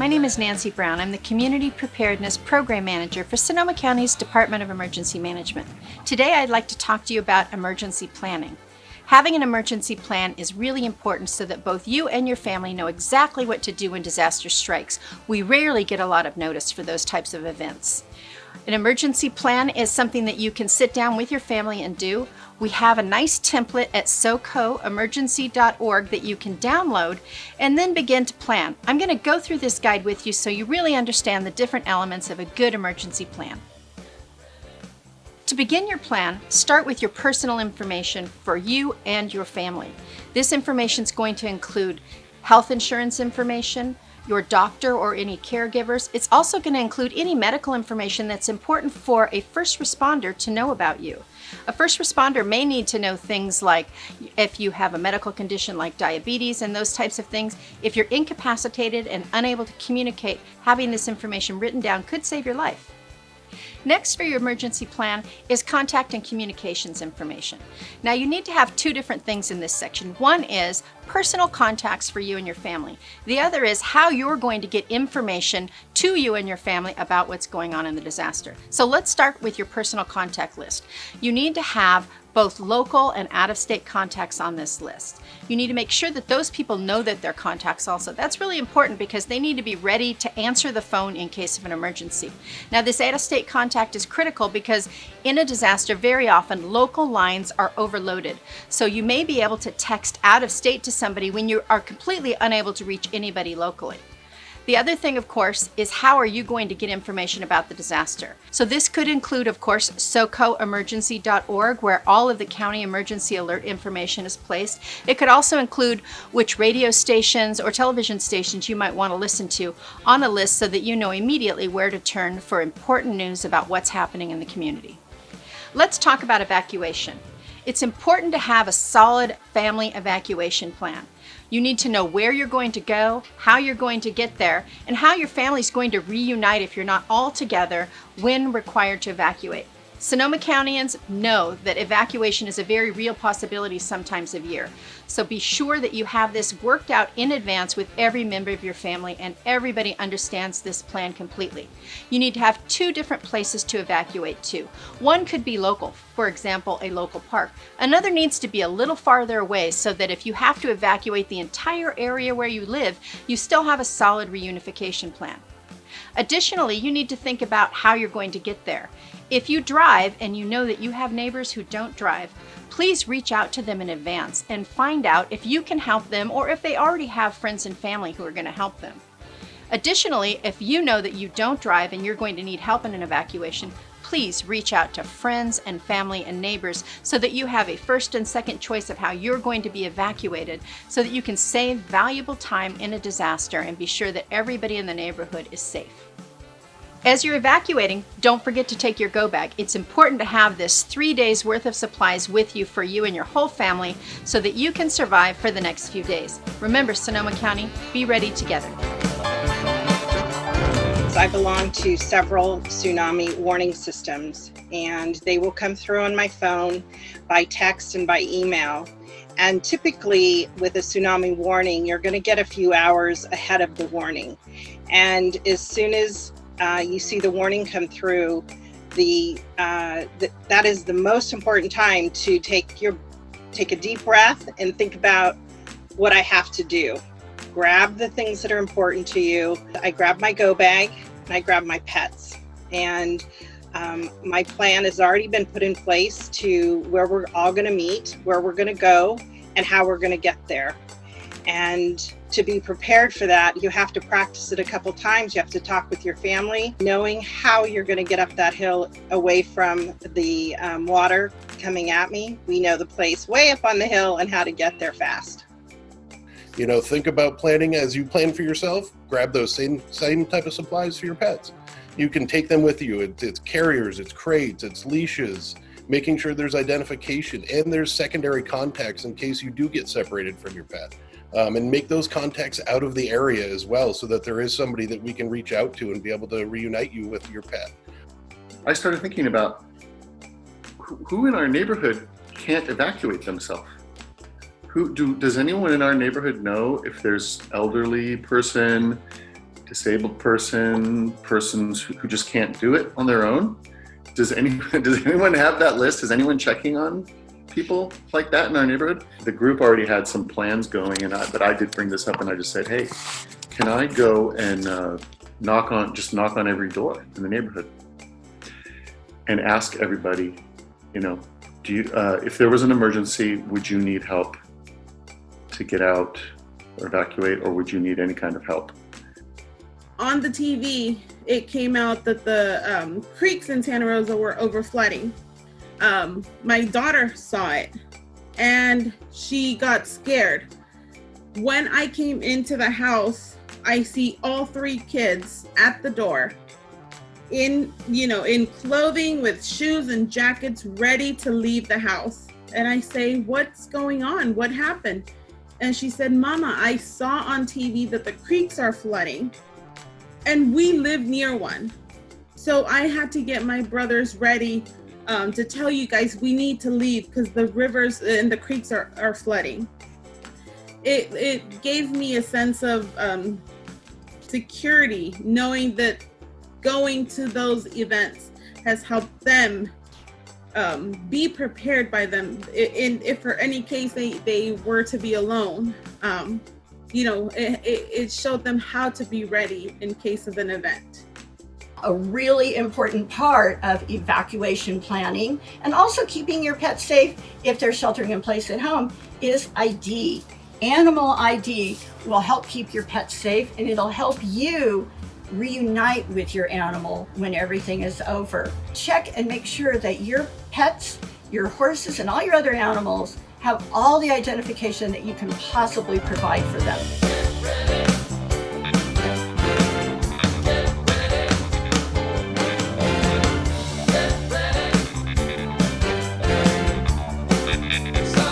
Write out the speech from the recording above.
My name is Nancy Brown. I'm the Community Preparedness Program Manager for Sonoma County's Department of Emergency Management. Today I'd like to talk to you about emergency planning. Having an emergency plan is really important so that both you and your family know exactly what to do when disaster strikes. We rarely get a lot of notice for those types of events. An emergency plan is something that you can sit down with your family and do. We have a nice template at socoemergency.org that you can download and then begin to plan. I'm going to go through this guide with you so you really understand the different elements of a good emergency plan. To begin your plan, start with your personal information for you and your family. This information is going to include health insurance information, your doctor or any caregivers. It's also going to include any medical information that's important for a first responder to know about you. A first responder may need to know things like if you have a medical condition like diabetes and those types of things. If you're incapacitated and unable to communicate, having this information written down could save your life. Next for your emergency plan is contact and communications information. Now you need to have two different things in this section. One is personal contacts for you and your family. The other is how you're going to get information to you and your family about what's going on in the disaster. So let's start with your personal contact list. You need to have both local and out-of-state contacts on this list. You need to make sure that those people know that they're contacts also. That's really important because they need to be ready to answer the phone in case of an emergency. Now this out-of-state contact is critical because in a disaster, very often local lines are overloaded. So you may be able to text out of state to somebody when you are completely unable to reach anybody locally. The other thing, of course, is how are you going to get information about the disaster? So this could include, of course, socoemergency.org, where all of the county emergency alert information is placed. It could also include which radio stations or television stations you might want to listen to on a list so that you know immediately where to turn for important news about what's happening in the community. Let's talk about evacuation. It's important to have a solid family evacuation plan. You need to know where you're going to go, how you're going to get there, and how your family's going to reunite if you're not all together when required to evacuate. Sonoma Countyans know that evacuation is a very real possibility sometimes of year. So be sure that you have this worked out in advance with every member of your family and everybody understands this plan completely. You need to have two different places to evacuate to. One could be local, for example, a local park. Another needs to be a little farther away so that if you have to evacuate the entire area where you live, you still have a solid reunification plan. Additionally, you need to think about how you're going to get there. If you drive and you know that you have neighbors who don't drive, please reach out to them in advance and find out if you can help them or if they already have friends and family who are going to help them. Additionally, if you know that you don't drive and you're going to need help in an evacuation, please reach out to friends and family and neighbors so that you have a first and second choice of how you're going to be evacuated so that you can save valuable time in a disaster and be sure that everybody in the neighborhood is safe. As you're evacuating, don't forget to take your go bag. It's important to have this 3 days worth of supplies with you for you and your whole family so that you can survive for the next few days. Remember, Sonoma County, be ready together. I belong to several tsunami warning systems, and they will come through on my phone by text and by email. And typically with a tsunami warning, you're going to get a few hours ahead of the warning. And as soon as you see the warning come through, that is the most important time to take a deep breath and think about what I have to do. Grab the things that are important to you. I grab my go bag and I grab my pets. And my plan has already been put in place to where we're all going to meet, where we're going to go, and how we're going to get there. And to be prepared for that, you have to practice it a couple times. You have to talk with your family, knowing how you're going to get up that hill away from the water coming at me. We know the place way up on the hill and how to get there fast. You know, think about planning as you plan for yourself. Grab those same type of supplies for your pets. You can take them with you. It's carriers, it's crates, it's leashes, making sure there's identification and there's secondary contacts in case you do get separated from your pet. And make those contacts out of the area as well so that there is somebody that we can reach out to and be able to reunite you with your pet. I started thinking about who in our neighborhood can't evacuate themselves. Does anyone in our neighborhood know if there's elderly person disabled persons who just can't do it on their own. Does anyone have that list? Is anyone checking on people like that in our neighborhood? The group already had some plans going, but I did bring this up, and I just said, hey, can I go and knock on every door in the neighborhood and ask everybody, if there was an emergency, would you need help to get out or evacuate, or would you need any kind of help? On the TV, it came out that the creeks in Santa Rosa were over flooding. My daughter saw it and she got scared. When I came into the house, I see all 3 kids at the door in clothing with shoes and jackets ready to leave the house. And I say, what's going on? What happened? And she said, Mama, I saw on TV that the creeks are flooding. And we live near one. So I had to get my brothers ready to tell you guys we need to leave because the rivers and the creeks are flooding. It gave me a sense of security, knowing that going to those events has helped them be prepared by them. If for any case they were to be alone, it showed them how to be ready in case of an event. A really important part of evacuation planning, and also keeping your pets safe if they're sheltering in place at home, is ID. Animal ID will help keep your pets safe, and it'll help you reunite with your animal when everything is over. Check and make sure that your pets, your horses, and all your other animals have all the identification that you can possibly provide for them. Some